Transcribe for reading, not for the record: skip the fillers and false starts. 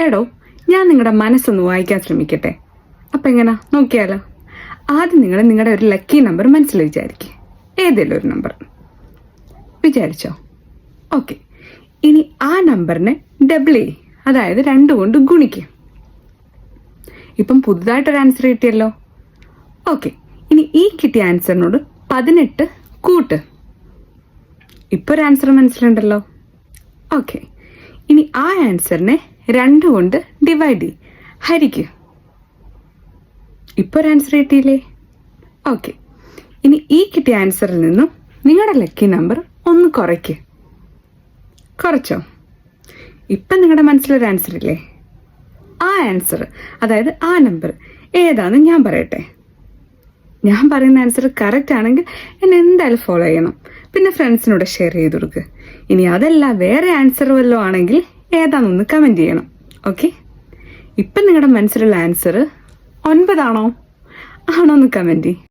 എടോ, ഞാൻ നിങ്ങളുടെ മനസ്സൊന്ന് വായിക്കാൻ ശ്രമിക്കട്ടെ. അപ്പം എങ്ങനെ നോക്കിയാലോ? ആദ്യം നിങ്ങൾ നിങ്ങളുടെ ഒരു ലക്കി നമ്പർ മനസ്സിൽ വിചാരിക്കുക. ഏതെങ്കിലും ഒരു നമ്പർ വിചാരിച്ചോ? ഓക്കെ. ഇനി ആ നമ്പറിനെ ഡബിൾ ചെയ്യും, അതായത് 2 കൊണ്ട് ഗുണിക്കുക. ഇപ്പം പുതുതായിട്ടൊരു ആൻസർ കിട്ടിയല്ലോ. ഓക്കെ. ഇനി ഈ കിട്ടിയ ആൻസറിനോട് 18 കൂട്ട്. ഇപ്പോൾ ഒരു ആൻസർ മനസ്സിലുണ്ടല്ലോ. ഓക്കെ. ഇനി ആ ആൻസറിനെ 2 കൊണ്ട് ഡിവൈഡ് ചെയ്യും, ഹരിക്കുക. ഇപ്പോൾ ഒരു ആൻസർ കിട്ടിയില്ലേ? ഓക്കെ. ഇനി ഈ കിട്ടിയ ആൻസറിൽ നിന്നും നിങ്ങളുടെ ലക്കി നമ്പർ ഒന്ന് കുറയ്ക്കുക. കുറച്ചോ? ഇപ്പം നിങ്ങളുടെ മനസ്സിലൊരു ആൻസർ ഇല്ലേ? ആ ആൻസർ, അതായത് ആ നമ്പർ ഏതാണെന്ന് ഞാൻ പറയട്ടെ. ഞാൻ പറയുന്ന ആൻസർ കറക്റ്റ് ആണെങ്കിൽ എന്നെ എന്തായാലും ഫോളോ ചെയ്യണം. പിന്നെ ഫ്രണ്ട്സിനോട് ഷെയർ ചെയ്ത് കൊടുക്കുക. ഇനി അതല്ല വേറെ ആൻസർ വല്ലതും ആണെങ്കിൽ ഏതാണെന്നൊന്ന് കമൻറ്റ് ചെയ്യണം. ഓക്കെ. ഇപ്പം നിങ്ങളുടെ മനസ്സിലുള്ള ആൻസർ 9 ആണോ? ആണോ എന്ന് കമൻറ്റ് ചെയ്യും.